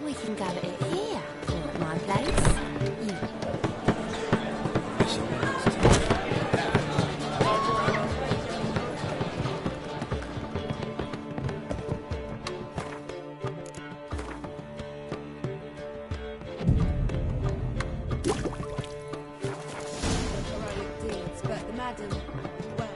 We can go at it here, or at my place. You. But the madam, well...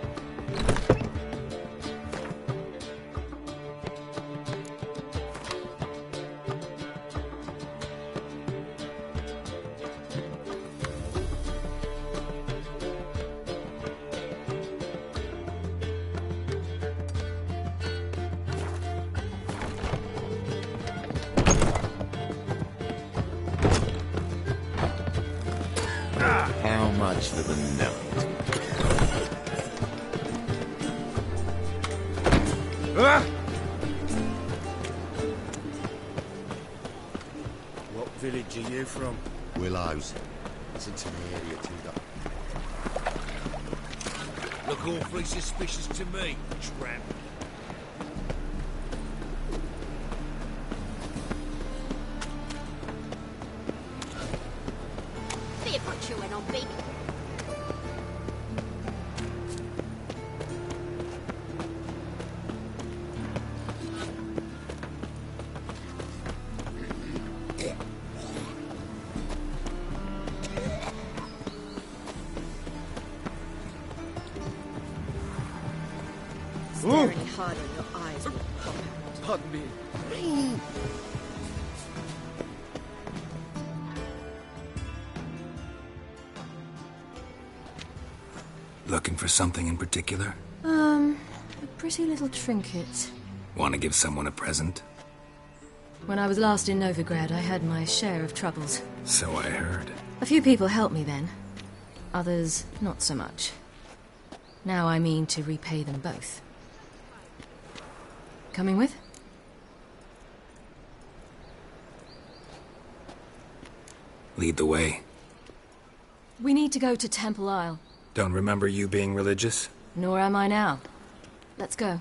How much for the night? What village are you from? Willows. It's into the area too. Look awfully suspicious to me, tramp. Be a butcher when I'm big. Staring hard in your eyes will pop out. Pardon me. Looking for something in particular? A pretty little trinket. Want to give someone a present? When I was last in Novigrad, I had my share of troubles. So I heard. A few people helped me then. Others, not so much. Now I mean to repay them both. Coming with? Lead the way. We need to go to Temple Isle. Don't remember you being religious? Nor am I now. Let's go.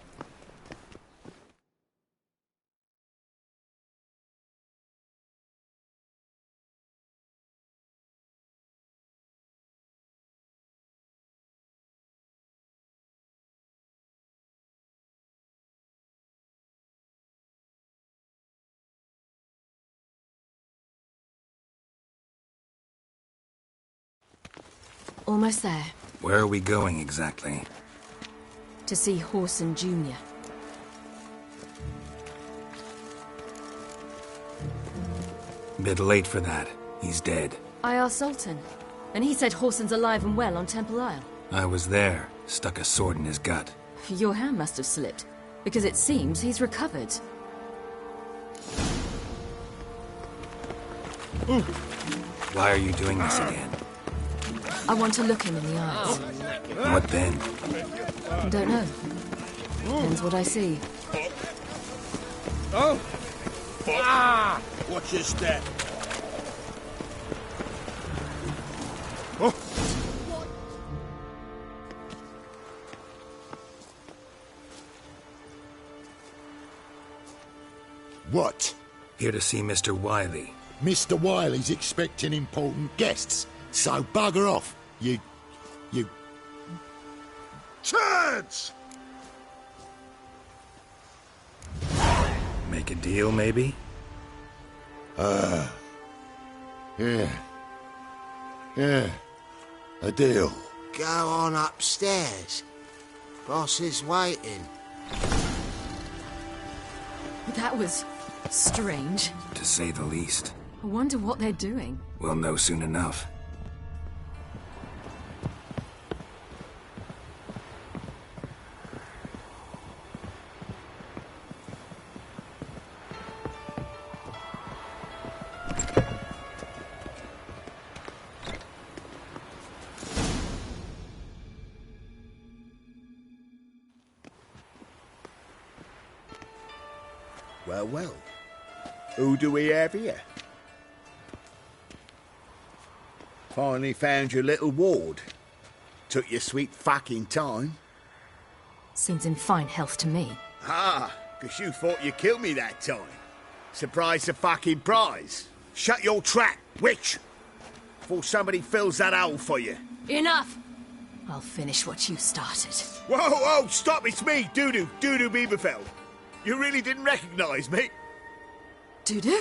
Almost there. Where are we going exactly? To see Horson Jr. Bit late for that. He's dead. I asked Sultan, and he said Horson's alive and well on Temple Isle. I was there. Stuck a sword in his gut. Your hand must have slipped, because it seems he's recovered. Why are you doing this again? I want to look him in the eyes. What then? Don't know. Depends what I see. Oh! Ah! Watch your step. Oh! What? Here to see Mr. Wiley. Mr. Wiley's expecting important guests, so bugger off, you... Turds! Make a deal, maybe? Yeah. A deal. Go on upstairs. Boss is waiting. That was strange. To say the least. I wonder what they're doing. We'll know soon enough. Well, well. Who do we have here? Finally found your little ward. Took your sweet fucking time. Seems in fine health to me. Ah, 'cause you thought you killed me that time. Surprise the fucking prize. Shut your trap, witch! Before somebody fills that hole for you. Enough! I'll finish what you started. Whoa, stop, it's me, Dudu Bieberfeld. You really didn't recognise me? Dudu?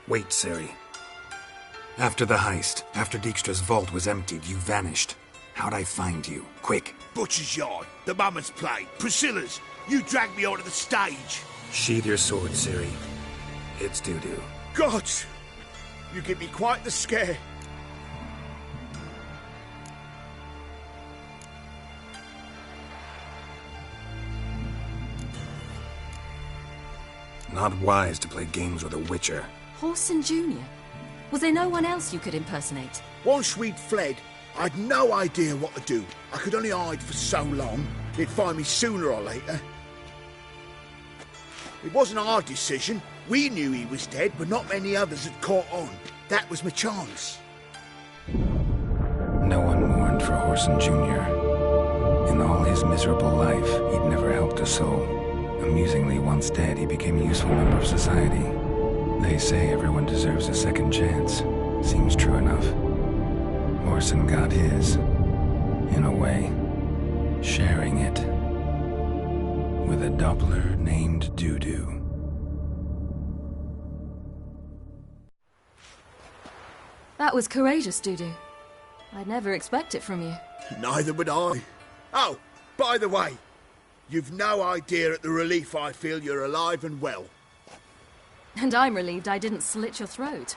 Wait, Ciri. After the heist, after Dijkstra's vault was emptied, you vanished. How'd I find you? Quick. Butcher's Yard, the Mummer's Plate, Priscilla's. You dragged me onto the stage. Sheathe your sword, Ciri. It's Dudu. God! You give me quite the scare. Not wise to play games with a witcher. Whoreson Jr.? Was there no one else you could impersonate? Once we'd fled, I'd no idea what to do. I could only hide for so long. They'd find me sooner or later. It wasn't our decision. We knew he was dead, but not many others had caught on. That was my chance. No one mourned for Whoreson Jr. In all his miserable life, he'd never helped a soul. Amusingly, once dead, he became a useful member of society. They say everyone deserves a second chance. Seems true enough. Whoreson got his, in a way, sharing it with a Doppler named Dudu. That was courageous, Dudu. I'd never expect it from you. Neither would I. Oh, by the way, you've no idea at the relief I feel you're alive and well. And I'm relieved I didn't slit your throat.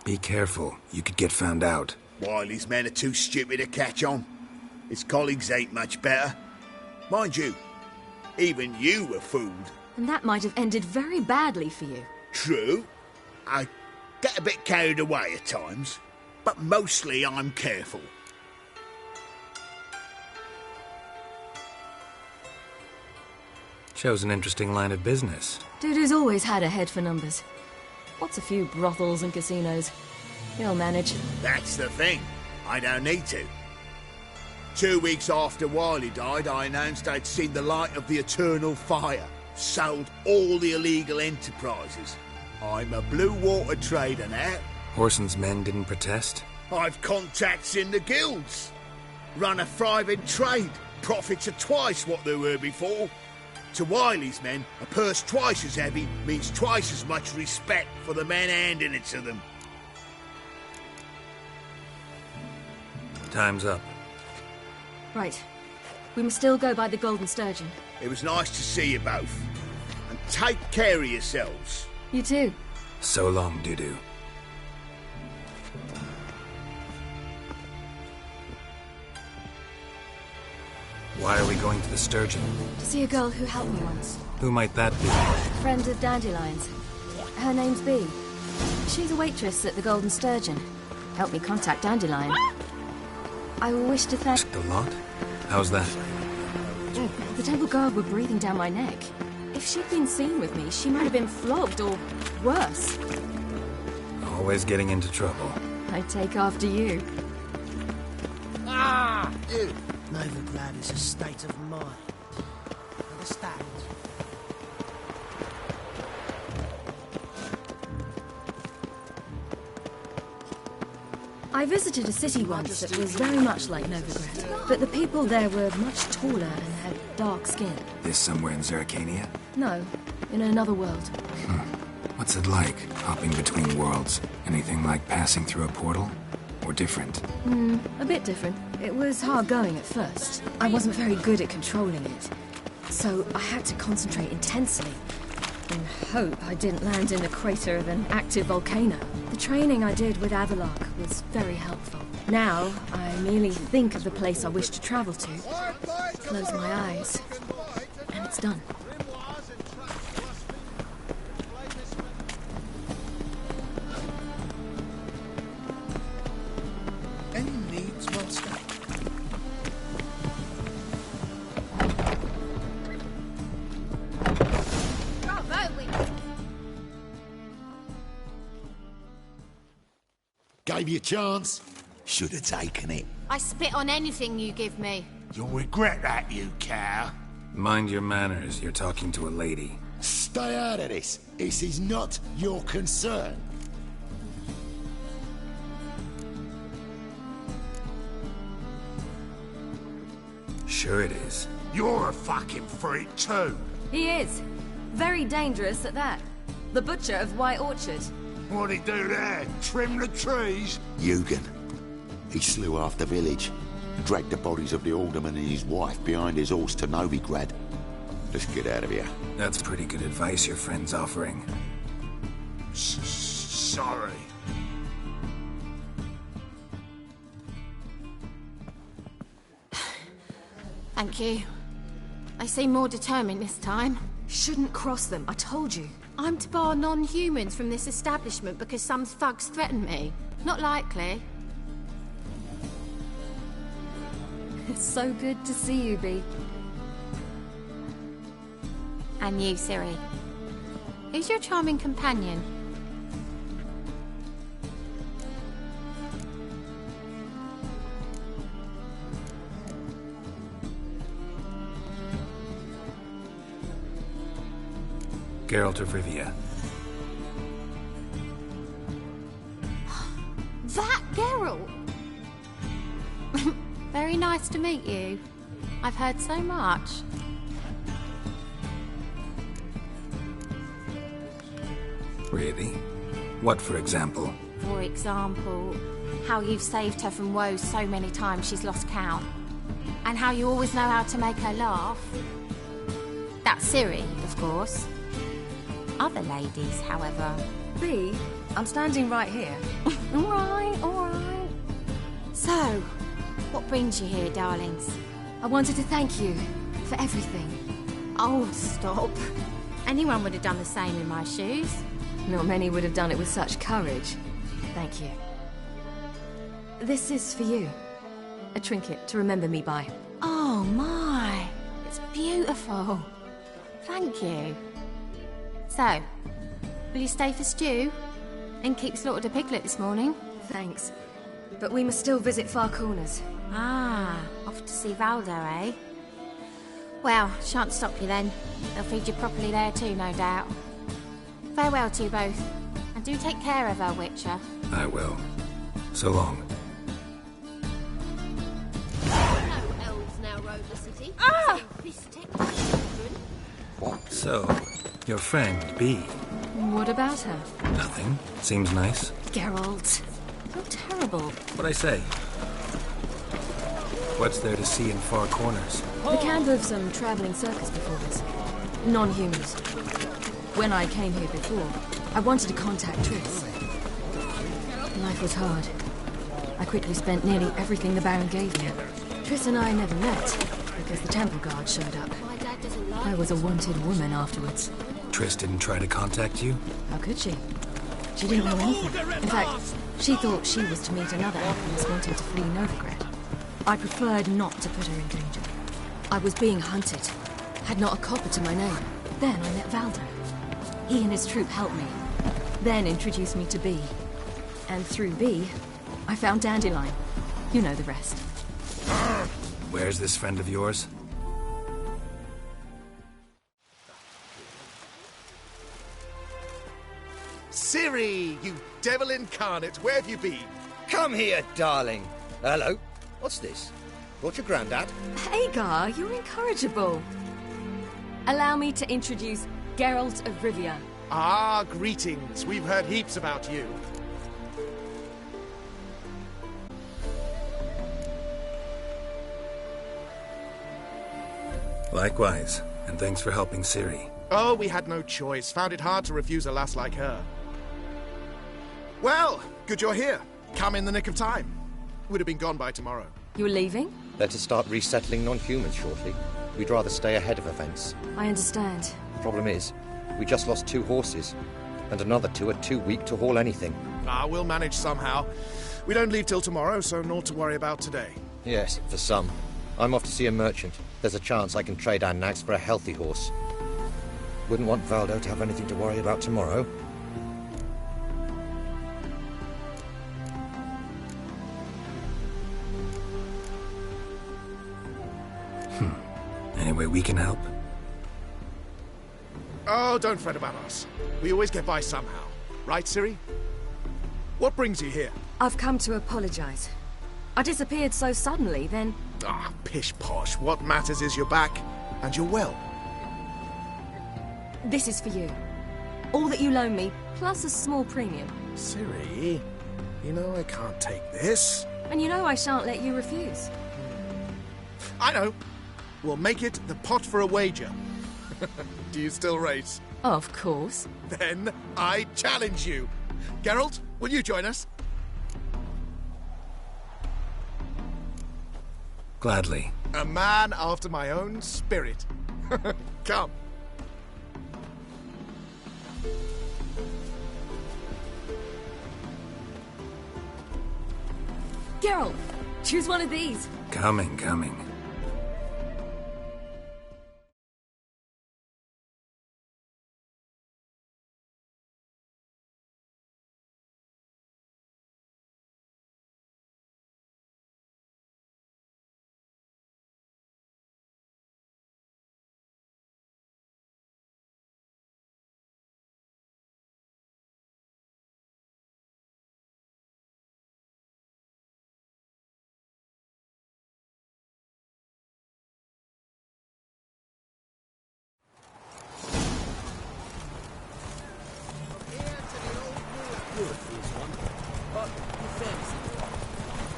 Be careful. You could get found out. Wiley's men are too stupid to catch on. His colleagues ain't much better. Mind you, even you were fooled. And that might have ended very badly for you. True. I get a bit carried away at times, but mostly I'm careful. Shows an interesting line of business. Dudu's always had a head for numbers. What's a few brothels and casinos? He'll manage. That's the thing. I don't need to. 2 weeks after Wiley died, I announced I'd seen the light of the eternal fire. Sold all the illegal enterprises. I'm a blue water trader now. Whoreson's men didn't protest? I've contacts in the guilds. Run a thriving trade. Profits are twice what they were before. To Wiley's men, a purse twice as heavy means twice as much respect for the men handing it to them. Time's up. Right. We must still go by the Golden Sturgeon. It was nice to see you both. And take care of yourselves. You too. So long, Dudu. Why are we going to the Sturgeon? To see a girl who helped me once. Who might that be? Friend of Dandelion's. Her name's Bee. She's a waitress at the Golden Sturgeon. Helped me contact Dandelion. I wish to thank... A lot? How's that? The temple guard were breathing down my neck. If she'd been seen with me, she might have been flogged or worse. Always getting into trouble. I take after you. Ew. Novigrad is a state of mind. Understand? I visited a city once that was very much like Novigrad, but the people there were much taller and had dark skin. This somewhere in Zerrikania? No, in another world. What's it like, hopping between worlds? Anything like passing through a portal? Or different? A bit different. It was hard going at first. I wasn't very good at controlling it, so I had to concentrate intensely in hope I didn't land in the crater of an active volcano. The training I did with Avalok was very helpful. Now, I merely think of the place I wish to travel to, close my eyes, and it's done. Any needs, Master? Gave you a chance. Should have taken it. I spit on anything you give me. You'll regret that, you cow. Mind your manners, you're talking to a lady. Stay out of this. This is not your concern. Sure it is. You're a fucking freak too. He is. Very dangerous at that. The butcher of White Orchard. What'd he do there? Trim the trees? Eugen. He slew half the village. Dragged the bodies of the alderman and his wife behind his horse to Novigrad. Let's get out of here. That's pretty good advice your friend's offering. Sorry. Thank you. They seem more determined this time. Shouldn't cross them, I told you. I'm to bar non-humans from this establishment because some thugs threaten me. Not likely. It's so good to see you, Bee. And you, Ciri. Who's your charming companion? Geralt of Rivia. That Geralt! Very nice to meet you. I've heard so much. Really? What, for example? For example, how you've saved her from woes so many times she's lost count. And how you always know how to make her laugh. That's Ciri, of course. Other ladies, however. Bee, I'm standing right here. All right. So, what brings you here, darlings? I wanted to thank you for everything. Oh, stop. Anyone would have done the same in my shoes. Not many would have done it with such courage. Thank you. This is for you. A trinket to remember me by. Oh, my. It's beautiful. Thank you. So, will you stay for stew? And keep slaughtered a piglet this morning? Thanks. But we must still visit Far Corners. Ah, off to see Valdo, eh? Well, shan't stop you then. They'll feed you properly there too, no doubt. Farewell to you both. And do take care of her, Witcher. I will. So long. No elves now roam the city. Ah! So, your friend, Bee. What about her? Nothing. Seems nice. Geralt. You're terrible. What'd I say? What's there to see in Far Corners? The camp of some traveling circus performers. Non-humans. When I came here before, I wanted to contact Triss. Life was hard. I quickly spent nearly everything the Baron gave me. Triss and I never met, because the temple guard showed up. I was a wanted woman afterwards. Triss didn't try to contact you? How could she? She didn't know anything. In fact, she thought she was to meet another alchemist wanting to flee Novigrad. I preferred not to put her in danger. I was being hunted. Had not a copper to my name. Then I met Valdo. He and his troop helped me. Then introduced me to Bee. And through Bee, I found Dandelion. You know the rest. Where's this friend of yours? Ciri, you devil incarnate, where have you been? Come here, darling. Hello. What's this? Brought your granddad? Hagar, you're incorrigible. Allow me to introduce Geralt of Rivia. Ah, greetings. We've heard heaps about you. Likewise, and thanks for helping Ciri. Oh, we had no choice. Found it hard to refuse a lass like her. Well, good you're here. Come in the nick of time. Would have been gone by tomorrow. You're leaving? They're to start resettling non-humans shortly. We'd rather stay ahead of events. I understand. Problem is, we just lost 2 horses, and another 2 are too weak to haul anything. Ah, we'll manage somehow. We don't leave till tomorrow, so naught to worry about today. Yes, for some. I'm off to see a merchant. There's a chance I can trade our nags for a healthy horse. Wouldn't want Valdo to have anything to worry about tomorrow. Any way we can help? Oh, don't fret about us. We always get by somehow. Right, Ciri? What brings you here? I've come to apologize. I disappeared so suddenly, then... Ah, pish-posh. What matters is you're back, and you're well. This is for you. All that you loan me, plus a small premium. Ciri, you know I can't take this. And you know I shan't let you refuse. I know. We'll make it the pot for a wager. Do you still race? Of course. Then I challenge you. Geralt, will you join us? Gladly. A man after my own spirit. Come. Geralt, choose one of these. Coming.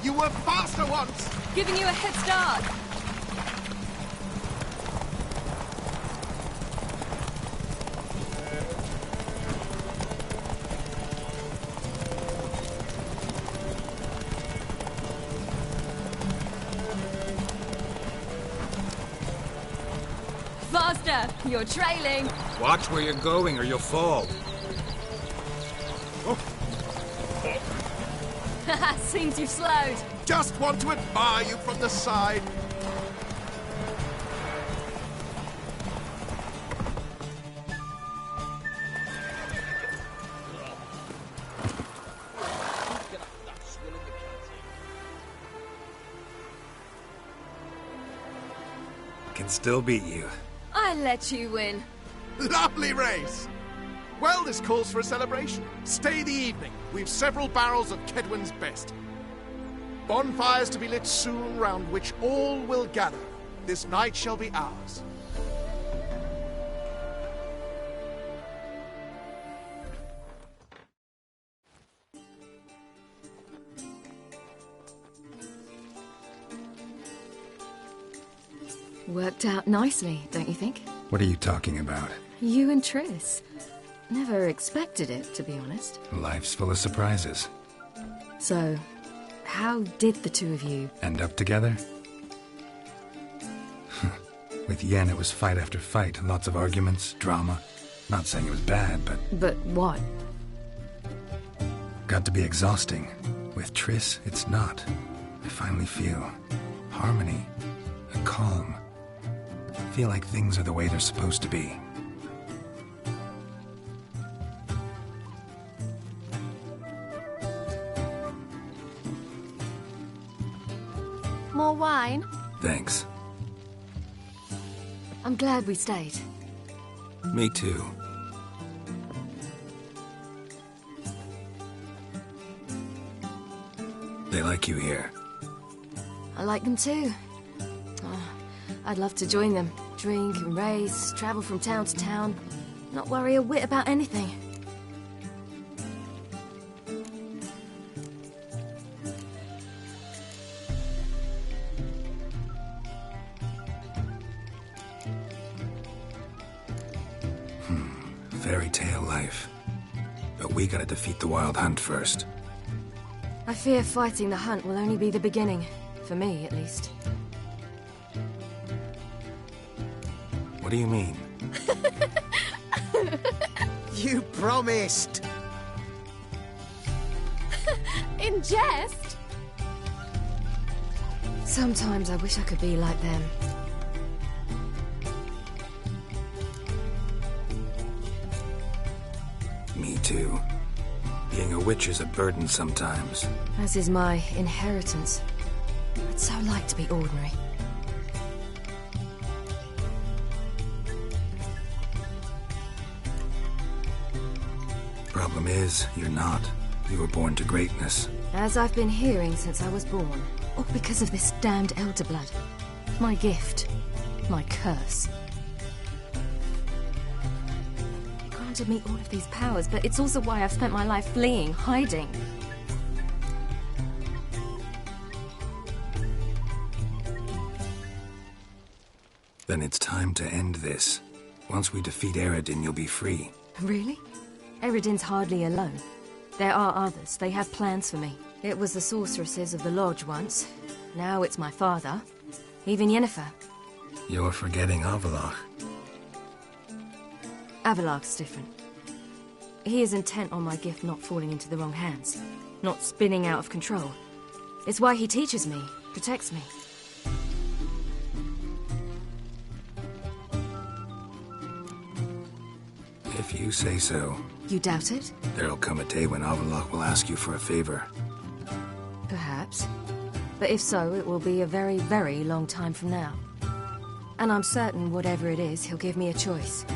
You were faster once! Giving you a head start. Faster! You're trailing. Watch where you're going or you'll fall. Haha, seems you've slowed. Just want to admire you from the side. Can still beat you. I let you win. Lovely race! Well, this calls for a celebration. Stay the evening. We've several barrels of Kedwen's best. Bonfires to be lit soon, round which all will gather. This night shall be ours. Worked out nicely, don't you think? What are you talking about? You and Triss. Never expected it, to be honest. Life's full of surprises. So, how did the two of you... End up together? With Yen, it was fight after fight. Lots of arguments, drama. Not saying it was bad, but... But what? Got to be exhausting. With Triss, it's not. I finally feel harmony, a calm. I feel like things are the way they're supposed to be. More wine? Thanks. I'm glad we stayed. Me too. They like you here. I like them too. Oh, I'd love to join them. Drink and race, travel from town to town. Not worry a whit about anything. Fairy tale life. But we gotta defeat the Wild Hunt first. I fear fighting the hunt will only be the beginning. For me, at least. What do you mean? You promised! In jest? Sometimes I wish I could be like them. Me too. Being a witch is a burden sometimes. As is my inheritance. I'd so like to be ordinary. Problem is, you're not. You were born to greatness. As I've been hearing since I was born. All because of this damned Elder Blood. My gift. My curse. It granted me all of these powers, but it's also why I've spent my life fleeing, hiding. Then it's time to end this. Once we defeat Eredin, you'll be free. Really? Eredin's hardly alone. There are others. They have plans for me. It was the sorceresses of the Lodge once. Now it's my father. Even Yennefer. You're forgetting Avallac'h. Avallac'h's different. He is intent on my gift not falling into the wrong hands. Not spinning out of control. It's why he teaches me, protects me. If you say so. You doubt it? There'll come a day when Avallac'h will ask you for a favor. Perhaps. But if so, it will be a very, very long time from now. And I'm certain whatever it is, he'll give me a choice.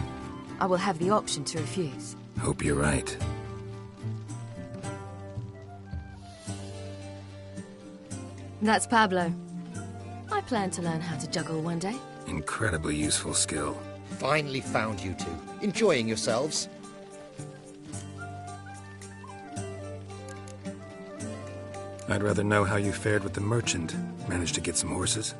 I will have the option to refuse. Hope you're right. That's Pablo. I plan to learn how to juggle one day. Incredibly useful skill. Finally found you two. Enjoying yourselves? I'd rather know how you fared with the merchant. Managed to get some horses?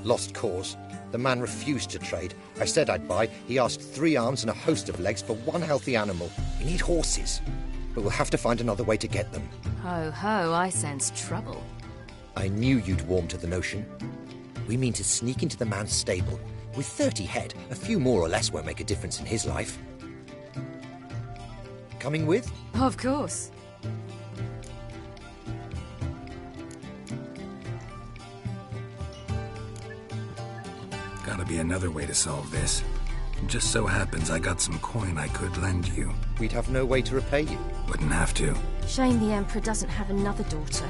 Lost cause. The man refused to trade. I said I'd buy. He asked 3 arms and a host of legs for one healthy animal. We need horses. But we'll have to find another way to get them. Ho ho, I sense trouble. I knew you'd warm to the notion. We mean to sneak into the man's stable. With 30 head, a few more or less won't make a difference in his life. Coming with? Of course. Gotta be another way to solve this. It just so happens I got some coin I could lend you. We'd have no way to repay you. Wouldn't have to. Shame the Emperor doesn't have another daughter.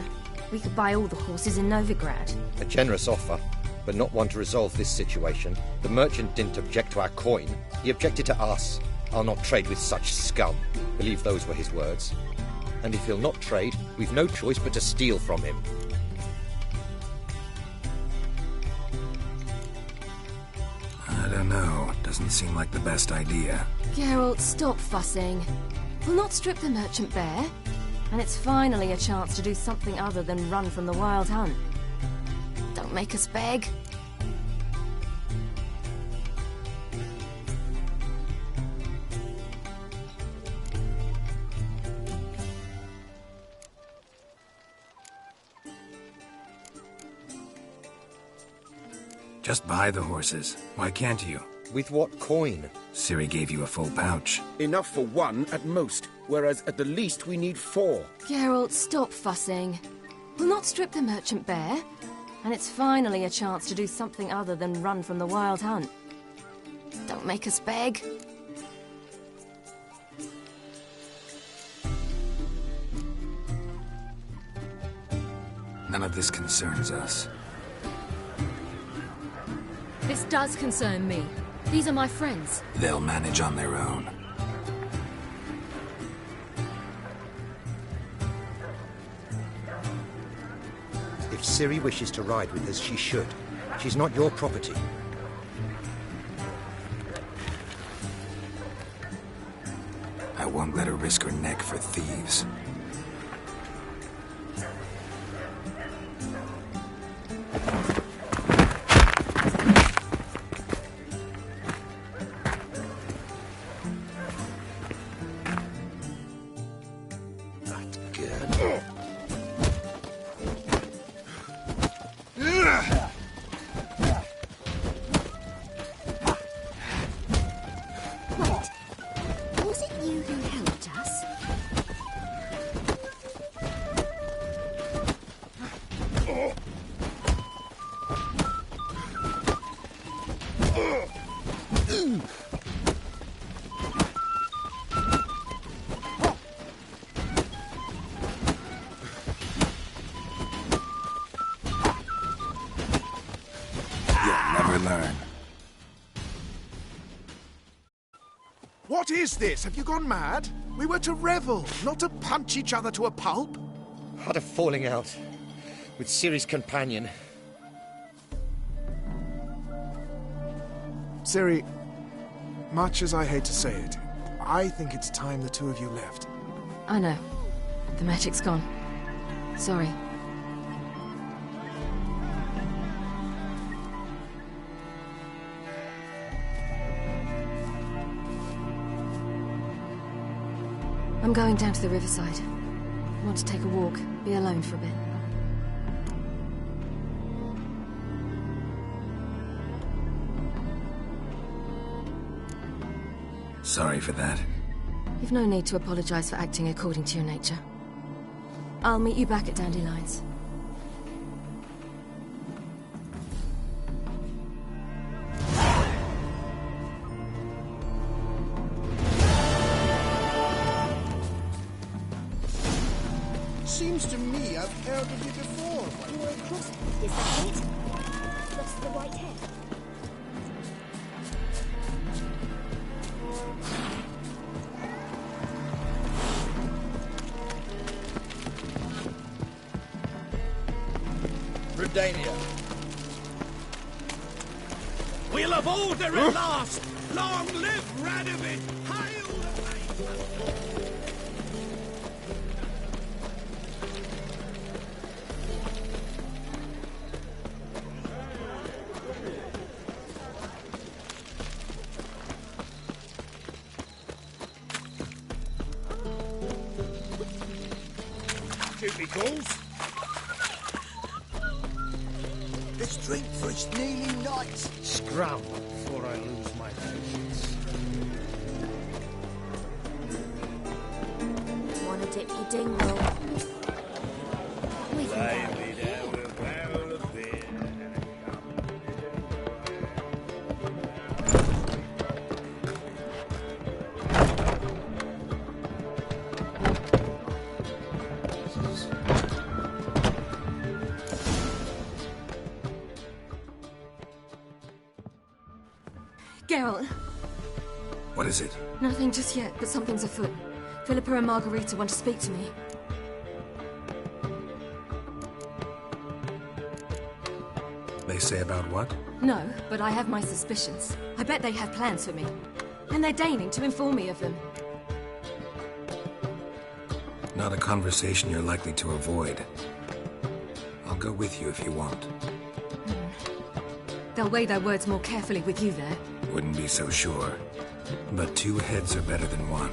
We could buy all the horses in Novigrad. A generous offer, but not one to resolve this situation. The merchant didn't object to our coin. He objected to us. I'll not trade with such scum. Believe those were his words. And if he'll not trade, we've no choice but to steal from him. I don't know. Doesn't seem like the best idea. Geralt, stop fussing. We'll not strip the merchant bare. And it's finally a chance to do something other than run from the wild hunt. Don't make us beg. Just buy the horses. Why can't you? With what coin? Ciri gave you a full pouch. Enough for 1 at most, whereas at the least we need 4. Geralt, stop fussing. We'll not strip the merchant bare. And it's finally a chance to do something other than run from the wild hunt. Don't make us beg. None of this concerns us. This does concern me. These are my friends. They'll manage on their own. If Ciri wishes to ride with us, she should. She's not your property. I won't let her risk her neck for thieves. Was it you who helped us? You'll never learn. What is this? Have you gone mad? We were to revel, not to punch each other to a pulp. Had a falling out with Ciri's companion. Ciri, much as I hate to say it, I think it's time the two of you left. I know. The magic's gone. Sorry. I'm going down to the riverside. I want to take a walk, be alone for a bit. Sorry for that. You've no need to apologize for acting according to your nature. I'll meet you back at Dandelions. Seems to me I've heard of you before. You were across. Is that it? Lost the white hair. Redania. We'll have order at last! Long live Radovid! Hail the Maiden! Duty calls. Let's drink for its nearly night. Scram before I lose my patience. Wanna dip your dingle? With Lay me down with a barrel of beer. Geralt! What is it? Nothing just yet, but something's afoot. Philippa and Margarita want to speak to me. They say about what? No, but I have my suspicions. I bet they have plans for me. And they're deigning to inform me of them. Not a conversation you're likely to avoid. I'll go with you if you want. They'll weigh their words more carefully with you there. Wouldn't be so sure. But two heads are better than one.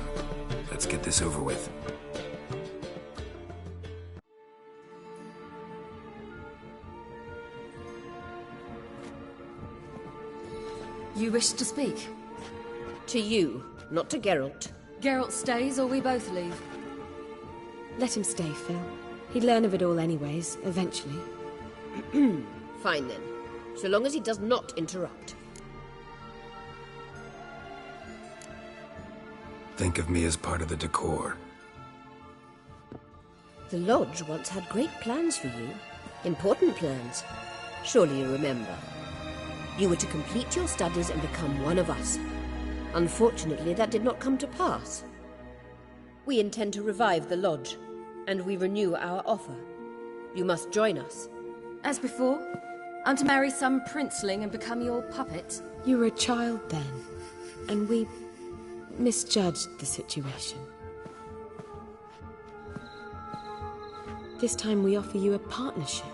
Let's get this over with. You wish to speak? To you, not to Geralt. Geralt stays or we both leave? Let him stay, Phil. He'd learn of it all anyways, eventually. Fine then. So long as he does not interrupt. Think of me as part of the decor. The Lodge once had great plans for you. Important plans. Surely you remember. You were to complete your studies and become one of us. Unfortunately, that did not come to pass. We intend to revive the Lodge, and we renew our offer. You must join us. As before? I'm to marry some princeling and become your puppet? You were a child then, and we misjudged the situation. This time we offer you a partnership.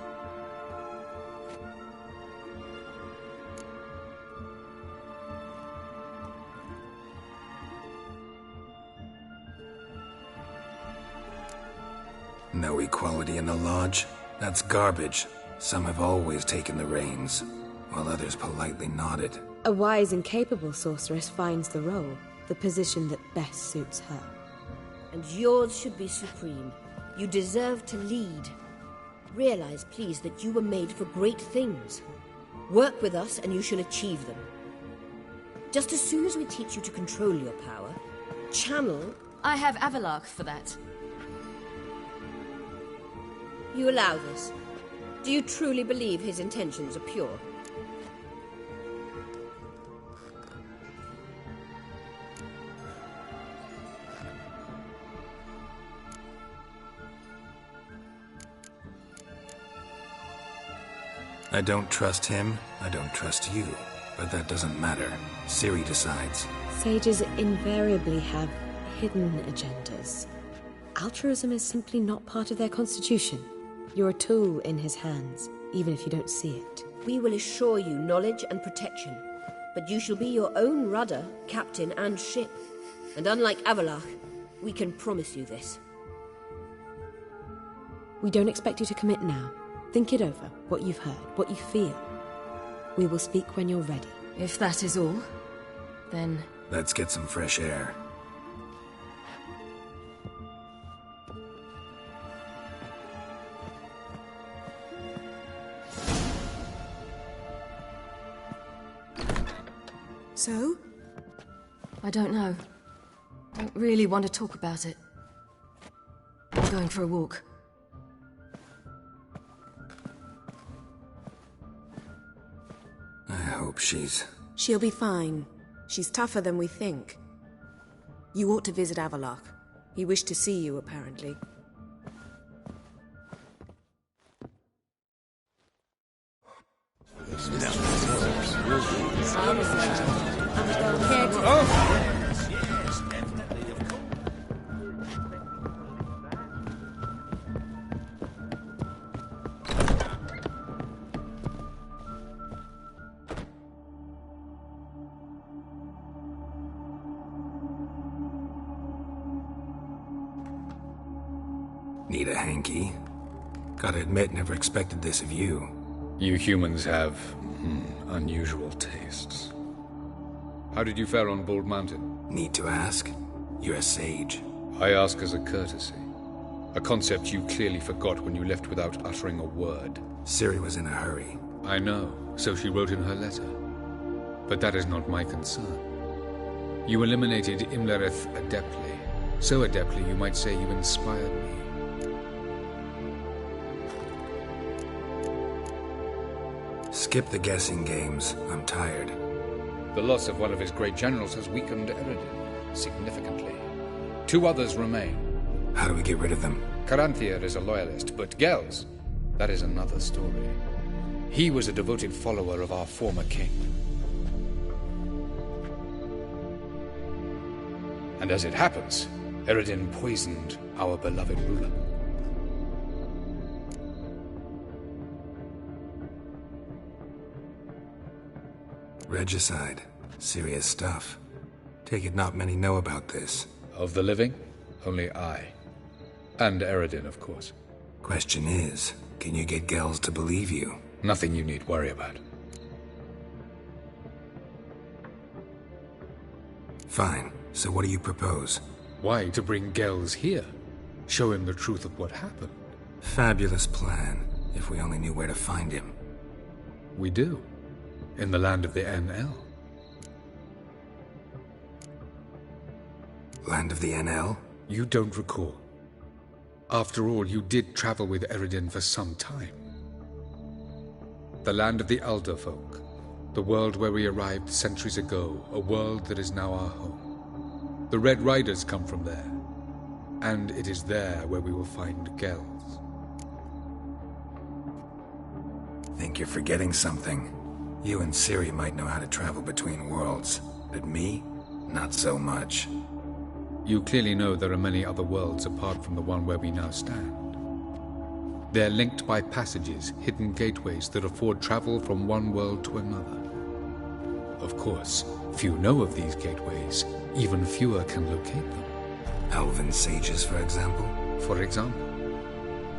No equality in the Lodge? That's garbage. Some have always taken the reins, while others politely nodded. A wise and capable sorceress finds the role, the position that best suits her. And yours should be supreme. You deserve to lead. Realize, please, that you were made for great things. Work with us and you shall achieve them. Just as soon as we teach you to control your power, channel... I have Avalark for that. You allow this? Do you truly believe his intentions are pure? I don't trust him, I don't trust you. But that doesn't matter. Ciri decides. Sages invariably have hidden agendas. Altruism is simply not part of their constitution. You're a tool in his hands, even if you don't see it. We will assure you knowledge and protection, but you shall be your own rudder, captain, and ship. And unlike Avallac'h, we can promise you this. We don't expect you to commit now. Think it over, what you've heard, what you feel. We will speak when you're ready. If that is all, then... Let's get some fresh air. So? I don't know. Don't really want to talk about it. I'm going for a walk. I hope she's... She'll be fine. She's tougher than we think. You ought to visit Avallac'h. He wished to see you, apparently. Need a hanky? Gotta admit, never expected this of you. You humans have unusual tastes. How did you fare on Bald Mountain? Need to ask? You're a sage. I ask as a courtesy. A concept you clearly forgot when you left without uttering a word. Ciri was in a hurry. I know, so she wrote in her letter. But that is not my concern. You eliminated Imlerith adeptly. So adeptly you might say you inspired me. Skip the guessing games. I'm tired. The loss of one of his great generals has weakened Eredin significantly. 2 others remain. How do we get rid of them? Caranthir is a loyalist, but Gels, that is another story. He was a devoted follower of our former king. And as it happens, Eredin poisoned our beloved ruler. Regicide. Serious stuff. Take it not many know about this. Of the living, only I. And Eredin, of course. Question is, can you get Gels to believe you? Nothing you need worry about. Fine. So what do you propose? Why, to bring Gels here. Show him the truth of what happened. Fabulous plan, if we only knew where to find him. We do. In the land of the NL. Land of the NL? You don't recall. After all, you did travel with Eredin for some time. The land of the Alderfolk. The world where we arrived centuries ago. A world that is now our home. The Red Riders come from there. And it is there where we will find Gels. Think you're forgetting something. You and Ciri might know how to travel between worlds, but me? Not so much. You clearly know there are many other worlds apart from the one where we now stand. They're linked by passages, hidden gateways that afford travel from one world to another. Of course, few know of these gateways. Even fewer can locate them. Elven sages, for example? For example.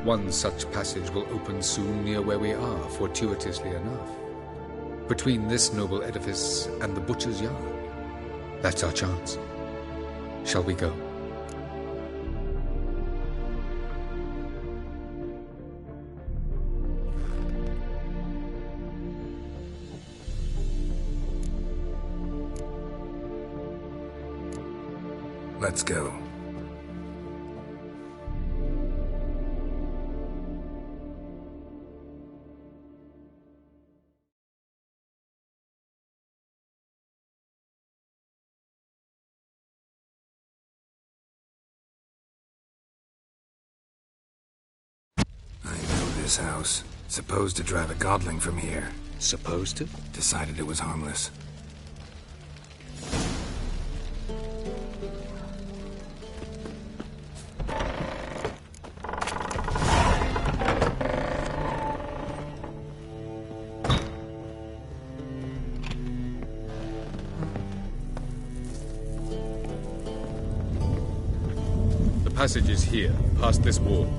One such passage will open soon near where we are, fortuitously enough. Between this noble edifice and the butcher's yard. That's our chance. Shall we go? Let's go. I know this house. Supposed to drive a godling from here. Supposed to? Decided it was harmless. The passage is here, past this wall.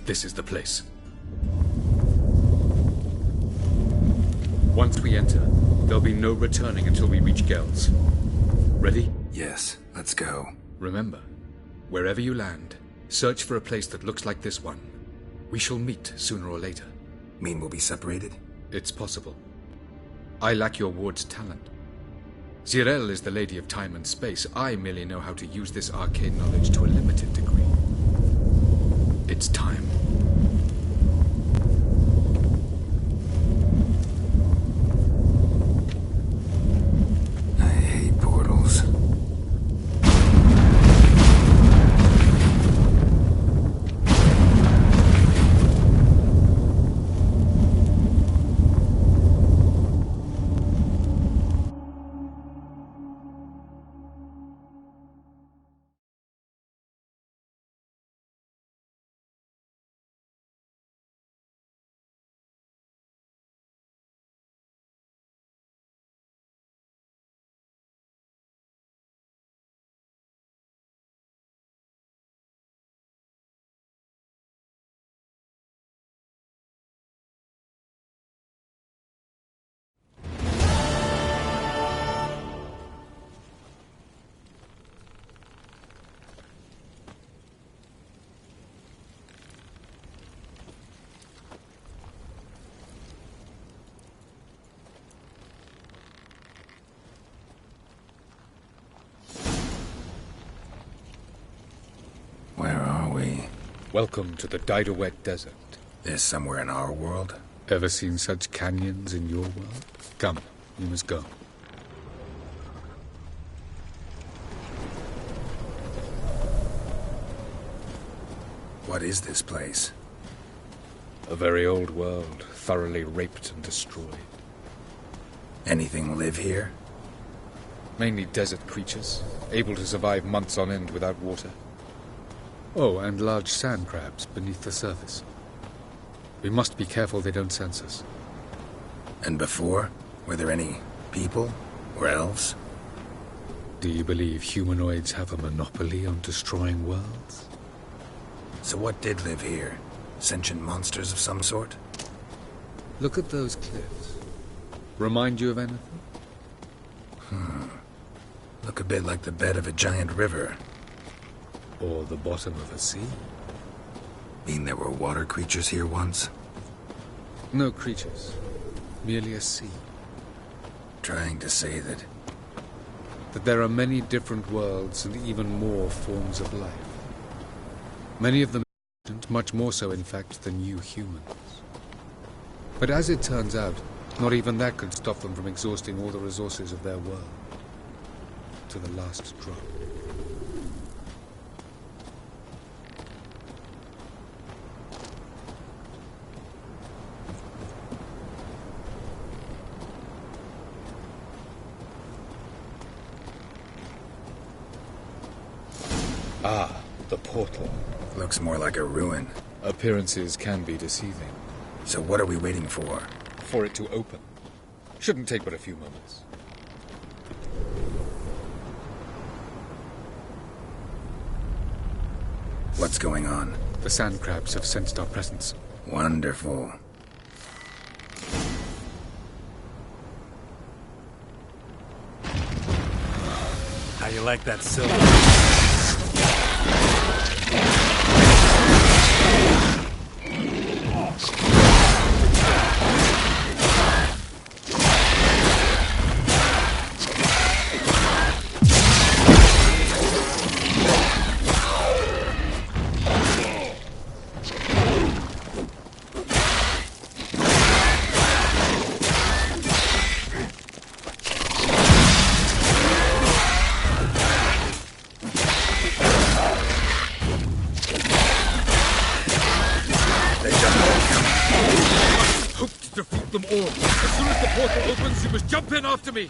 This is the place. Once we enter, there'll be no returning until we reach Gel's. Ready? Yes, let's go. Remember, wherever you land, search for a place that looks like this one. We shall meet sooner or later. Mean we'll be separated? It's possible. I lack your ward's talent. Zirel is the Lady of Time and Space. I merely know how to use this arcane knowledge to a limited degree. It's time. I hate portals. Welcome to the Didowet Desert. This somewhere in our world? Ever seen such canyons in your world? Come, we must go. What is this place? A very old world, thoroughly raped and destroyed. Anything live here? Mainly desert creatures, able to survive months on end without water. Oh, and large sand crabs beneath the surface. We must be careful they don't sense us. And before? Were there any people? Or elves? Do you believe humanoids have a monopoly on destroying worlds? So what did live here? Sentient monsters of some sort? Look at those cliffs. Remind you of anything? Look a bit like the bed of a giant river. Or the bottom of a sea. Mean there were water creatures here once? No creatures. Merely a sea. Trying to say that there are many different worlds and even more forms of life. Many of them much more so, in fact, than you humans. But as it turns out, not even that could stop them from exhausting all the resources of their world. To the last drop. Ah, the portal. Looks more like a ruin. Appearances can be deceiving. So what are we waiting for? For it to open. Shouldn't take but a few moments. What's going on? The sand crabs have sensed our presence. Wonderful. How you like that silver? Them all. As soon as the portal opens, you must jump in after me.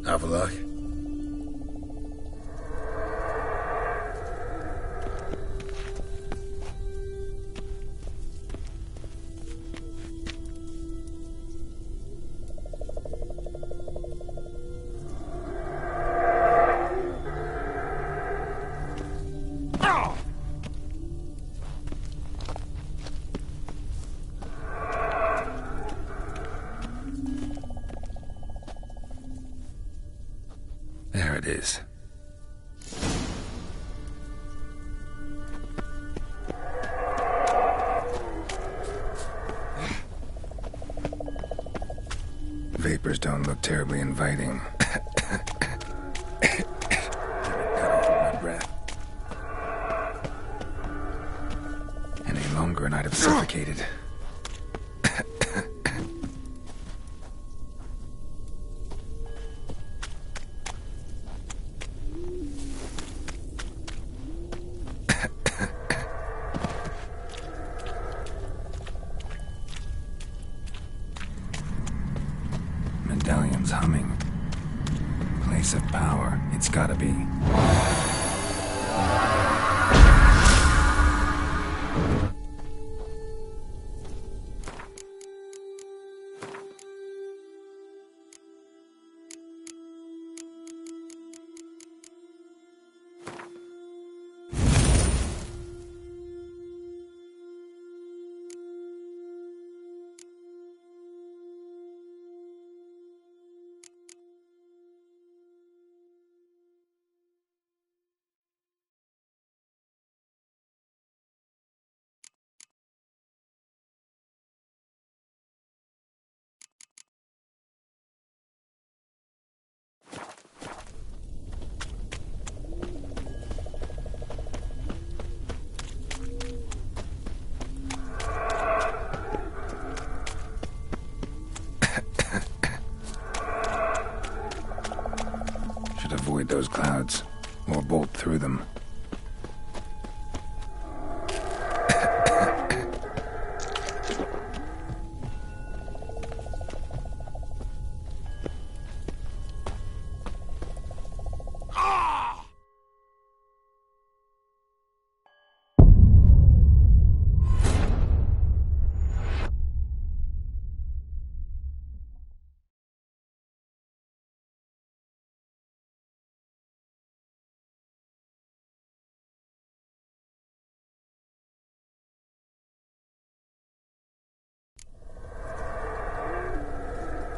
Avallac'h? There it is. Vapors don't look terribly inviting. Gotta hold my breath. Any longer and I'd have suffocated. Medallion's humming. Place of power. It's gotta be. Avoid those clouds, or bolt through them.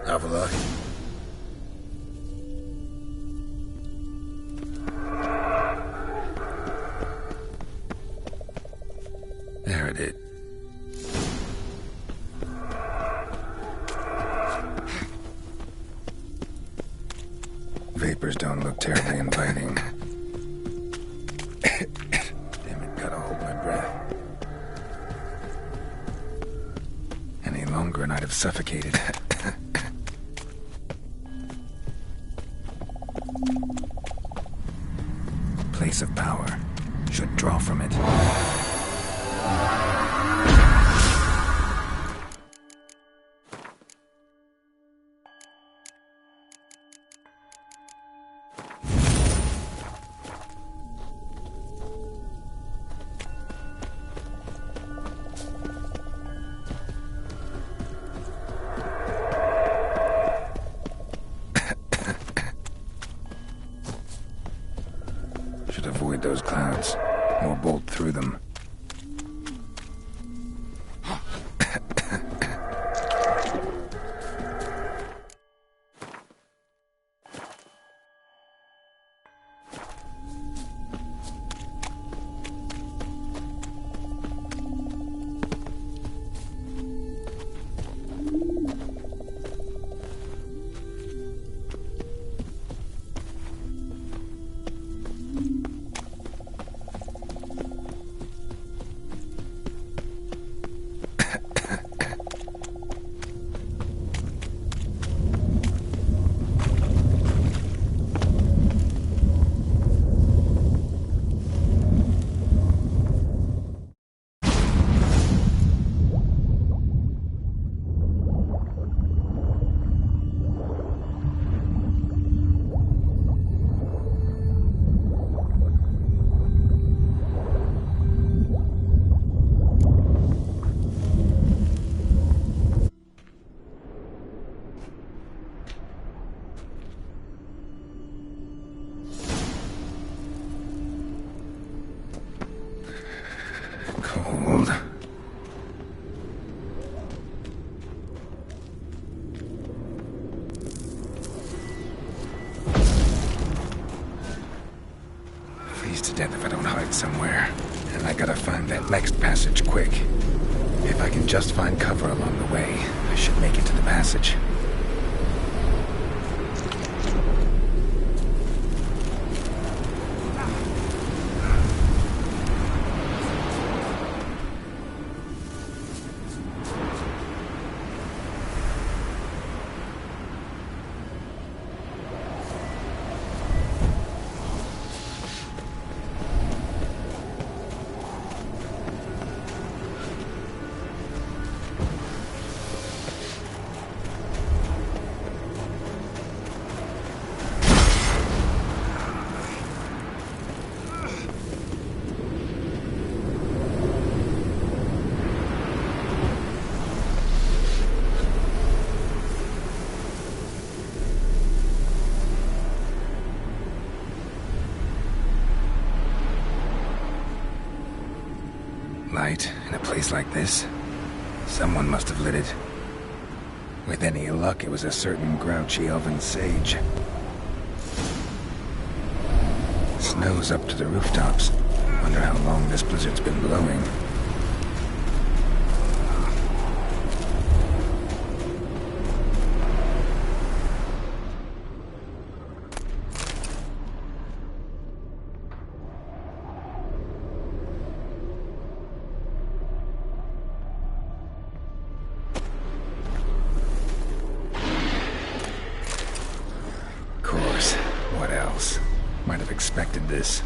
Avallac'h. There it is. don't look terribly inviting. Damn it, gotta hold my breath. Any longer and I'd have suffocated. Place of power. Should draw from it. Should avoid those clouds, or bolt through them. Cold. Freeze to death if I don't hide somewhere. And I gotta find that next passage quick. If I can just find cover along the way, I should make it to the passage. Light in a place like this? Someone must have lit it. With any luck, it was a certain grouchy elven sage. Snow's up to the rooftops. Wonder how long this blizzard's been blowing. What else? Might have expected this.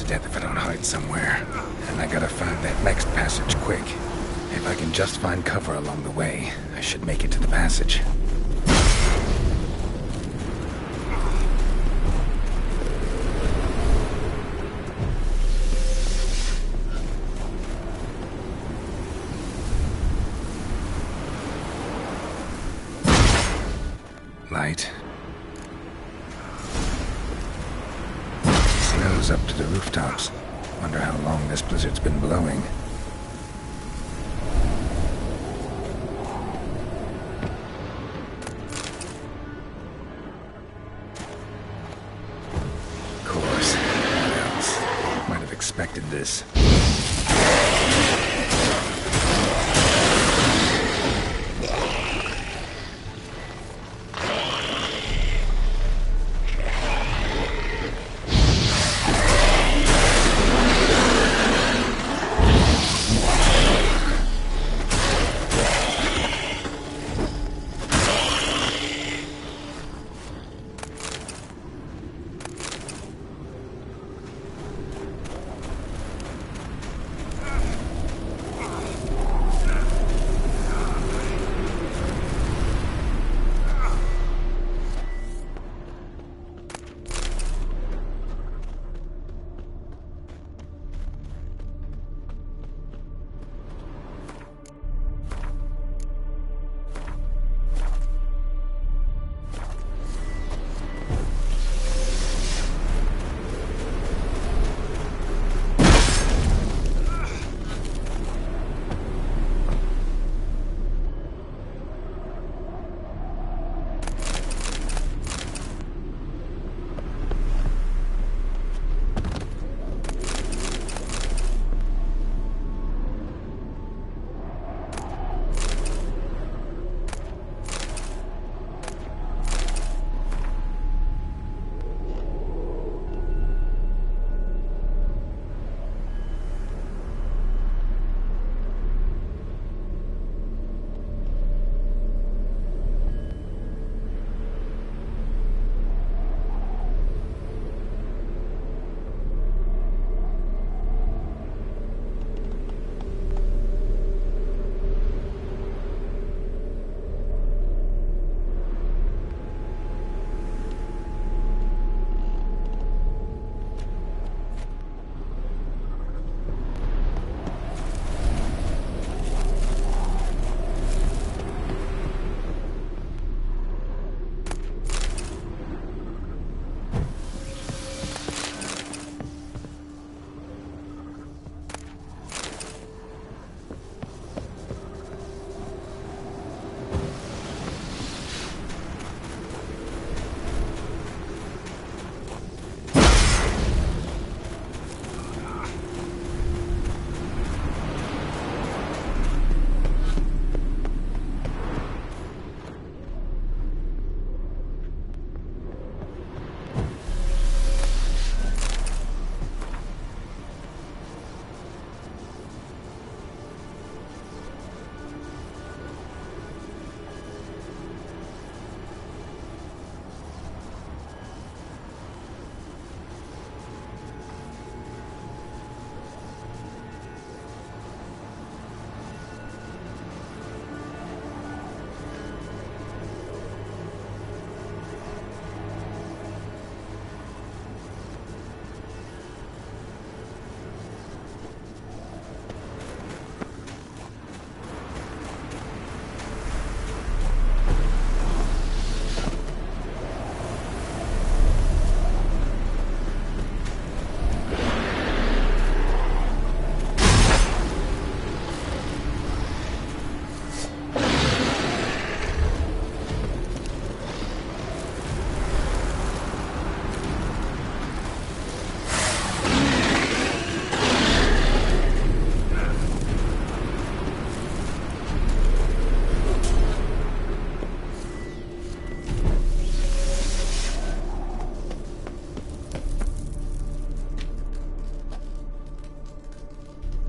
to death if I don't hide somewhere. And I gotta find that next passage quick. If I can just find cover along the way, I should make it to the passage. Light. Snow's up to the rooftops. Wonder how long this blizzard's been blowing. Of course. What else? Might have expected this.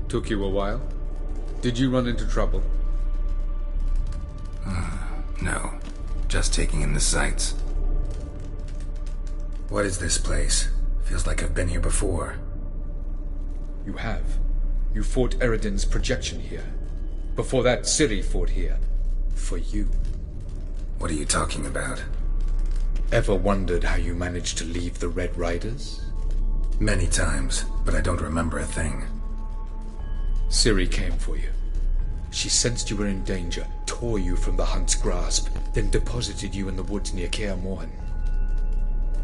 Took you a while? Did you run into trouble? No. Just taking in the sights. What is this place? Feels like I've been here before. You have. You fought Eredin's projection here. Before that, Ciri fought here. For you. What are you talking about? Ever wondered how you managed to leave the Red Riders? Many times, but I don't remember a thing. Ciri came for you. She sensed you were in danger, tore you from the Hunt's grasp, then deposited you in the woods near Kaer Morhen.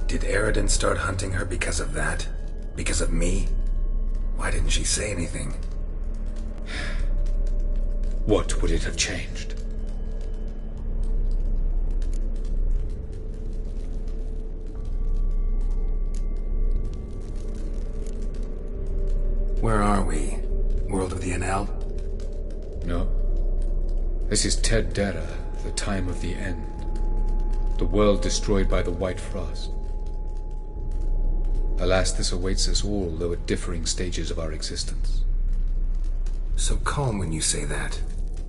Did Eredin start hunting her because of that? Because of me? Why didn't she say anything? What would it have changed? Where are we? World of the Enel? No. This is Ted Dara, the time of the end. The world destroyed by the White Frost. Alas, this awaits us all, though at differing stages of our existence. So calm when you say that.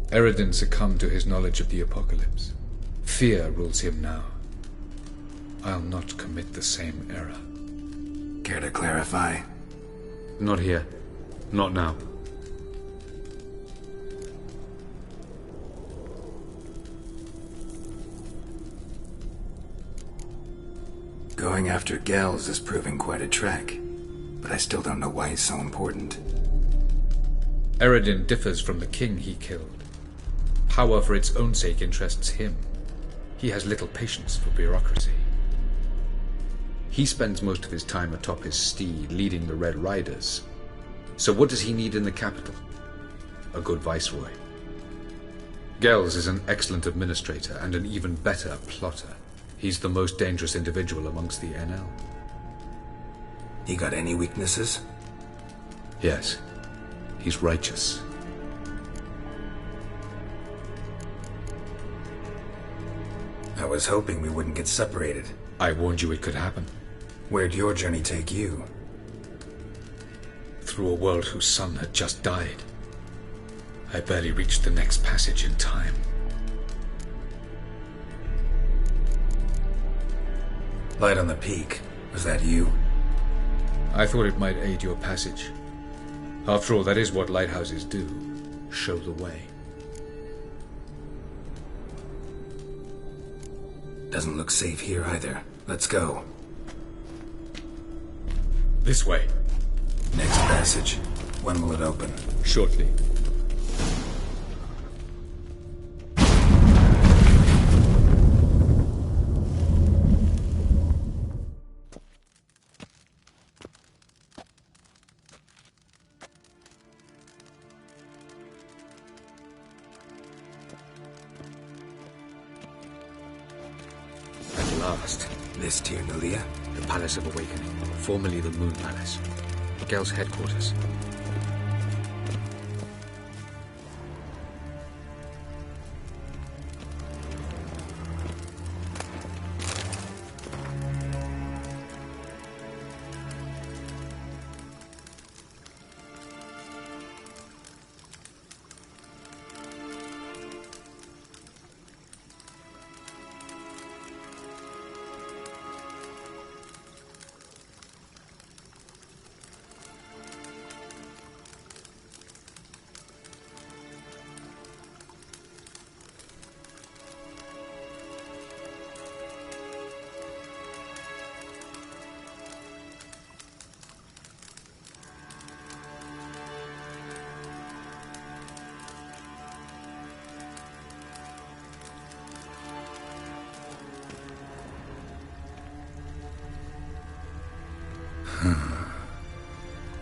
Eredin succumbed to his knowledge of the apocalypse. Fear rules him now. I'll not commit the same error. Care to clarify? Not here. Not now. Going after Gels is proving quite a trek, but I still don't know why he's so important. Eredin differs from the king he killed. Power for its own sake interests him. He has little patience for bureaucracy. He spends most of his time atop his steed, leading the Red Riders. So what does he need in the capital? A good viceroy. Gels is an excellent administrator and an even better plotter. He's the most dangerous individual amongst the Enel. He got any weaknesses? Yes. He's righteous. I was hoping we wouldn't get separated. I warned you it could happen. Where'd your journey take you? Through a world whose son had just died. I barely reached the next passage in time. Light on the peak. Was that you? I thought it might aid your passage. After all, that is what lighthouses do. Show the way. Doesn't look safe here either. Let's go. This way. Next passage. When will it open? Shortly. This Tyr Nulia? The Palace of Awakening, formerly the Moon Palace. Gel's headquarters.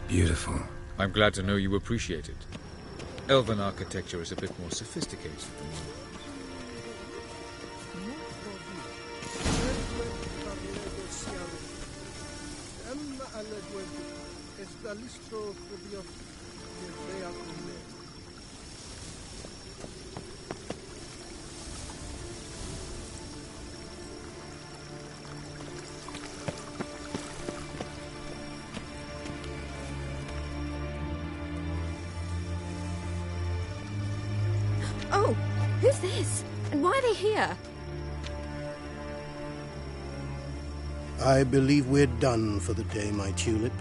Beautiful. I'm glad to know you appreciate it. Elven architecture is a bit more sophisticated than Oh, who's this? And why are they here? I believe we're done for the day, my tulip.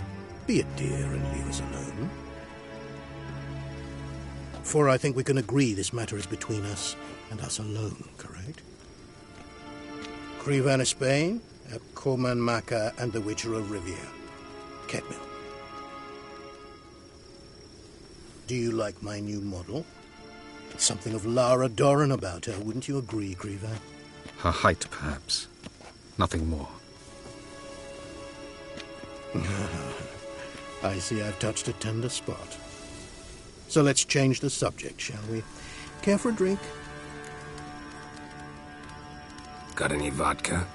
be a dear and leave us alone. For I think we can agree this matter is between us and us alone, correct? Crevan of Spain, Coman Maca, and the Witcher of Rivia. Ketmil. Do you like my new model? Something of Lara Doran about her, wouldn't you agree, Crevan? Her height, perhaps. Nothing more. I see I've touched a tender spot. So let's change the subject, shall we? Care for a drink? Got any vodka?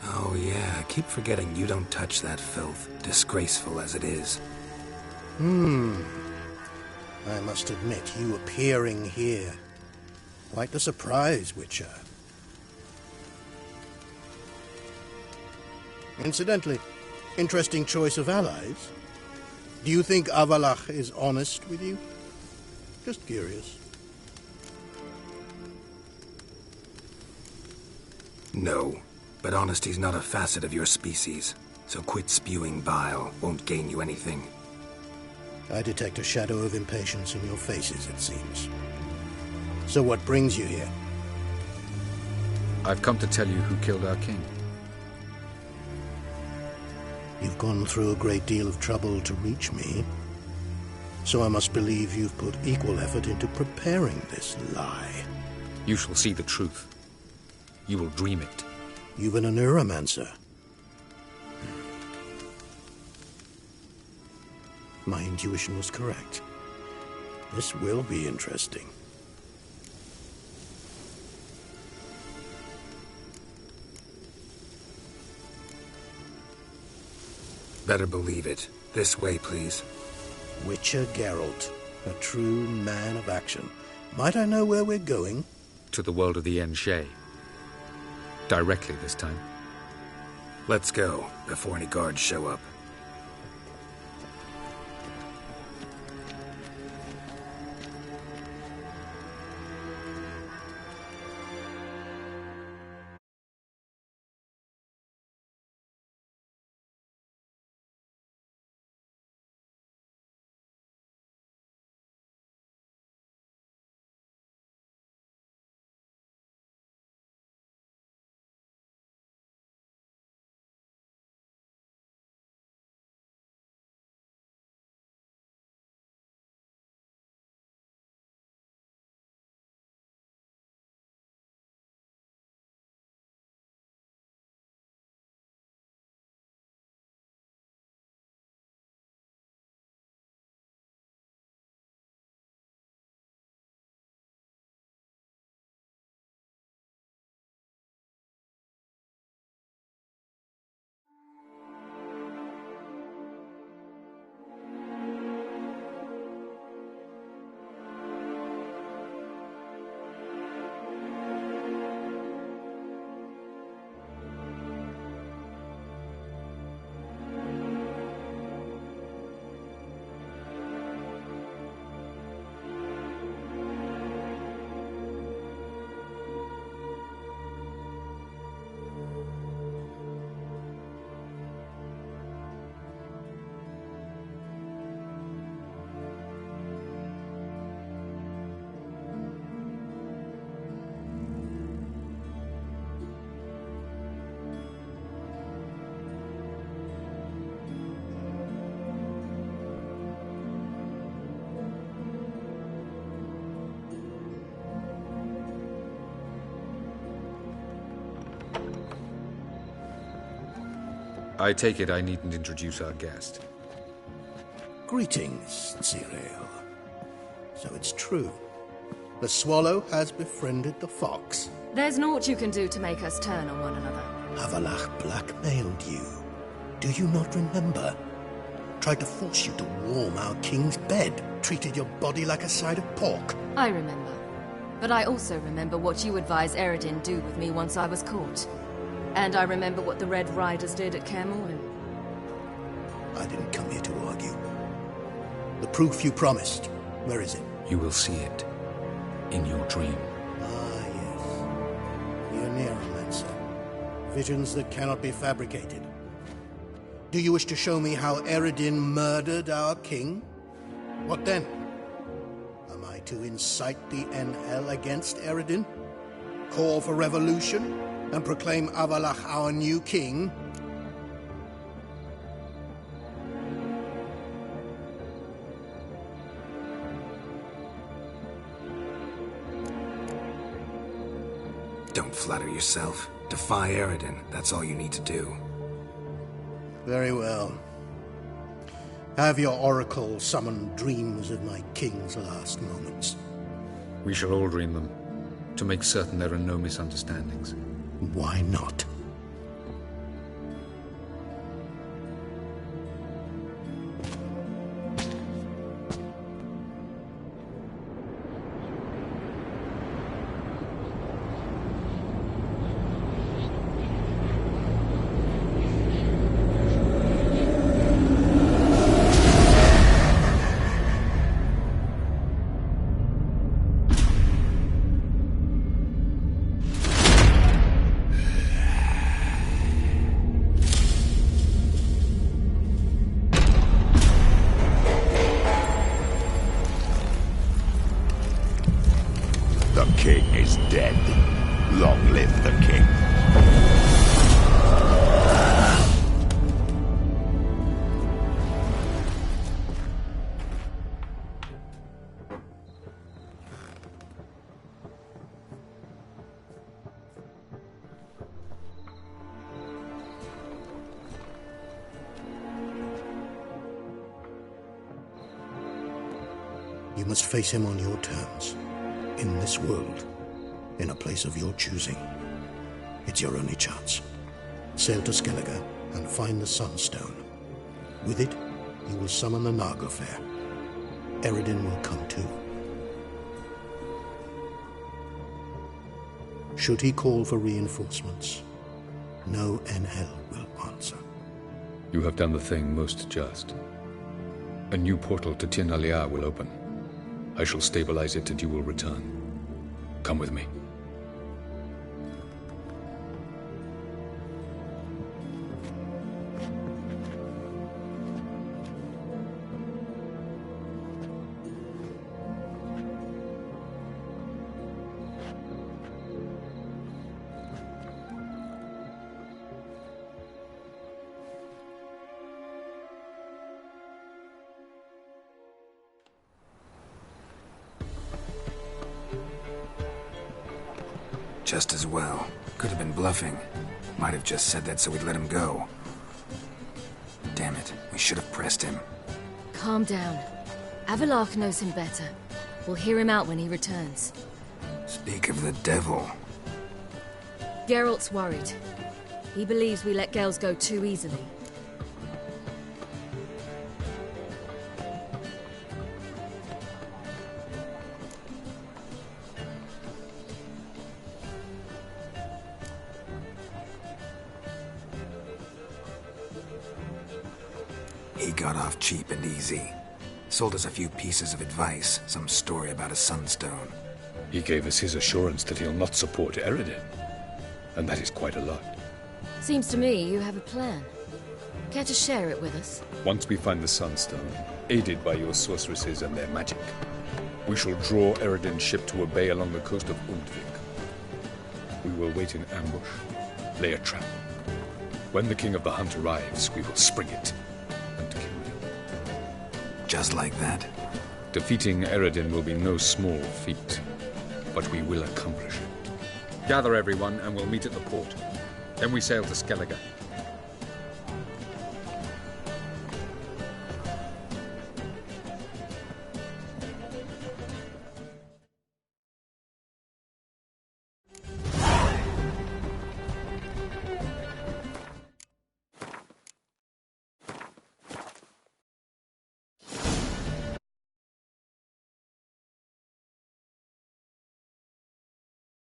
Oh yeah, I keep forgetting you don't touch that filth, disgraceful as it is. I must admit, you appearing here. Quite the surprise, Witcher. Incidentally, interesting choice of allies. Do you think Avallac'h is honest with you? Just curious. No, but honesty's not a facet of your species, so quit spewing bile, won't gain you anything. I detect a shadow of impatience in your faces, it seems. So what brings you here? I've come to tell you who killed our king. You've gone through a great deal of trouble to reach me, so I must believe you've put equal effort into preparing this lie. You shall see the truth. You will dream it. You've been a neuromancer. My intuition was correct. This will be interesting. Better believe it. This way, please. Witcher Geralt, a true man of action. Might I know where we're going? To the world of the Aen Seidhe. Directly this time. Let's go, before any guards show up. I take it I needn't introduce our guest. Greetings, Cyril. So it's true. The swallow has befriended the fox. There's naught you can do to make us turn on one another. Avallac'h blackmailed you. Do you not remember? Tried to force you to warm our king's bed. Treated your body like a side of pork. I remember. But I also remember what you advised Eredin do with me once I was caught. And I remember what the Red Riders did at Kaer Morhen. I didn't come here to argue. The proof you promised, where is it? You will see it. In your dream. Ah, yes. Your neuromancer. Visions that cannot be fabricated. Do you wish to show me how Eredin murdered our king? What then? Am I to incite the NL against Eredin? Call for revolution? And proclaim Avallac'h our new king? Don't flatter yourself. Defy Eredin. That's all you need to do. Very well. Have your oracle summon dreams of my king's last moments. We shall all dream them, to make certain there are no misunderstandings. Why not? You must face him on your terms. In this world. In a place of your choosing. It's your only chance. Sail to Skellige and find the Sunstone. With it, you will summon the Naga-fair. Eredin will come too. Should he call for reinforcements, no NL will answer. You have done the thing most just. A new portal to Tir na Liar will open. I shall stabilize it and you will return. Come with me. Just as well. Could have been bluffing. Might have just said that so we'd let him go. Damn it, we should have pressed him. Calm down. Avallac'h knows him better. We'll hear him out when he returns. Speak of the devil. Geralt's worried. He believes we let Gales go too easily. He got off cheap and easy. Sold us a few pieces of advice, some story about a sunstone. He gave us his assurance that he'll not support Eredin. And that is quite a lot. Seems to me you have a plan. Care to share it with us? Once we find the Sunstone, aided by your sorceresses and their magic, we shall draw Eredin's ship to a bay along the coast of Undvik. We will wait in ambush, lay a trap. When the King of the Hunt arrives, we will spring it and kill him. Just like that? Defeating Eredin will be no small feat, but we will accomplish it. Gather everyone and we'll meet at the port. Then we sail to Skellige.